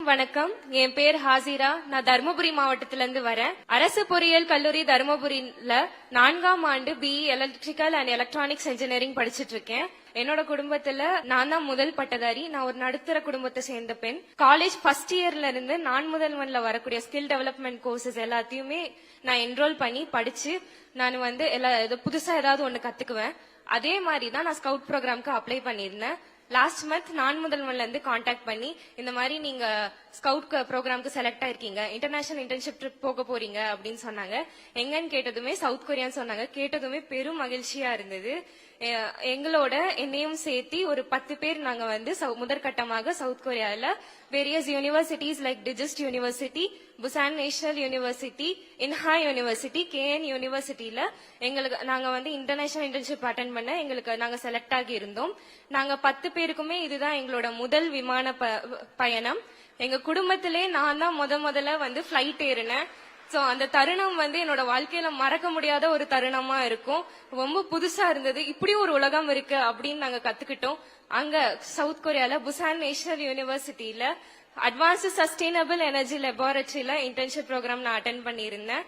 வணக்கம். என் பேர் ஹாசிரா. நான் தருமபுரி மாவட்டத்துல இருந்து வரேன். அரசு பொறியியல் கல்லூரி தருமபுரியில 4ஆம் ஆண்டு BE electrical and electronics engineering படிச்சிட்டு இருக்கேன். என்னோட குடும்பத்துல நான் தான் முதல் பட்டதாரி. நான் ஒரு நடுத்தர குடும்பத்தை சேர்ந்த பெண். காலேஜ் ஃபர்ஸ்ட் இயர்ல இருந்து நான் முதல்வன்ல வரக்கூடிய ஸ்கில் டெவலப்மெண்ட் கோர்சஸ் எல்லாத்தையுமே நான் என்ரோல் பண்ணி படிச்சு நான் புதுசா ஏதாவது ஒண்ணு கத்துக்குவேன். அதே மாதிரி தான் நான் ஸ்கவுட் ப்ரோக்ராம்க்கு அப்ளை பண்ணியிருந்தேன். லாஸ்ட் மந்த் நான் முதல்வன்ல இருந்து கான்டாக்ட் பண்ணி இந்த மாதிரி நீங்க ஸ்கவுட் ப்ரோக்ராம்க்கு செலக்ட் ஆயிருக்கீங்க, இன்டர்நேஷனல் இன்டர்ன்ஷிப் ட்ரிப் போக போறீங்க அப்படின்னு சொன்னாங்க. எங்கன்னு கேட்டதுமே சவுத் கொரியான்னு சொன்னாங்க. கேட்டதுமே பெரும் மகிழ்ச்சியா இருந்தது. எங்களோட என்னையும் சேர்த்தி ஒரு 10 பேர் நாங்க முதற்கட்டமாக சவுத் கொரியால various universities like DGIST university, Busan national university, Inha university, KN யூனிவர்சிட்டியில நாங்க இன்டர்நேஷனல் இன்டர்ன்ஷிப் அட்டென்ட் பண்ண நாங்க செலக்ட் ஆகி இருந்தோம். நாங்க 10 பேருக்குமே இதுதான் எங்களோட முதல் விமான பயணம். எங்க குடும்பத்திலே நான் தான் முதல்ல ஃபிளைட் ஏறினேன். சோ அந்த தருணம் என்னோட வாழ்க்கையில மறக்க முடியாத ஒரு தருணமா இருக்கும். ரொம்ப புதுசா இருந்தது. இப்படி ஒரு உலகம் இருக்கு அப்படின்னு நாங்க கத்துக்கிட்டோம். அங்க சவுத் கொரியால புசான் நேஷனல் யூனிவர்சிட்டியில அட்வான்ஸ்டு சஸ்டைனபிள் எனர்ஜி லெபார்டரியில இன்டர்ன்ஷிப் ப்ரோக்ராம் நான் அட்டென்ட் பண்ணியிருந்தேன்.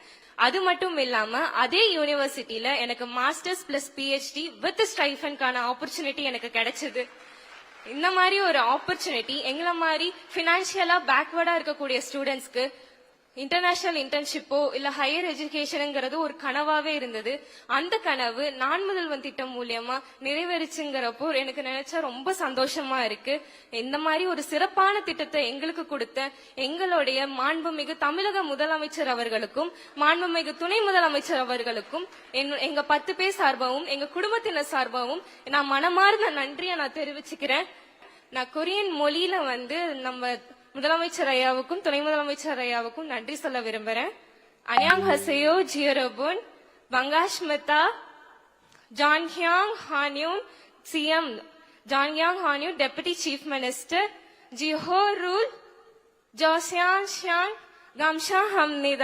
அது மட்டும் இல்லாம அதே யூனிவர்சிட்டியில எனக்கு மாஸ்டர்ஸ் பிளஸ் PhD வித் ஸ்டைஃபன்கான ஆப்பர்ச்சுனிட்டி எனக்கு கிடைச்சது. இந்த மாதிரி ஒரு ஆப்பர்ச்சுனிட்டி எங்களை மாதிரி பினான்சியலா பேக்வர்டா இருக்கக்கூடிய ஸ்டூடெண்ட்ஸ்க்கு இன்டர்நேஷனல் இன்டர்ன்ஷிப்போ இல்ல ஹையர் எஜுகேஷனுங்கிறது ஒரு கனவாவே இருந்தது. அந்த கனவு நான் முதல்வன் திட்டம் மூலியமா நிறைவேறிச்சுங்கிறப்போ எனக்கு நினைச்சா ரொம்ப சந்தோஷமா இருக்கு. இந்த மாதிரி ஒரு சிறப்பான திட்டத்தை எங்களுக்கு கொடுத்த எங்களுடைய மாண்புமிகு தமிழக முதலமைச்சர் அவர்களுக்கும் மாண்புமிகு துணை முதலமைச்சர் அவர்களுக்கும் எங்க 10 பேர் சார்பாகவும் எங்க குடும்பத்தினர் சார்பாகவும் நான் மனமார்ந்த நன்றியை நான் தெரிவிச்சுக்கிறேன். நான் கொரியன் மொழியில நம்ம முதலமைச்சர் ஐயாவுக்கும் துணை முதலமைச்சர் ஐயாவுக்கும் நன்றி சொல்ல விரும்புறேன். 안녕하세요 지여러분. 반갑습니다. 장향한윤 CM 장향한윤 Deputy Chief Minister 지호룰 저시안시안 감사합니다.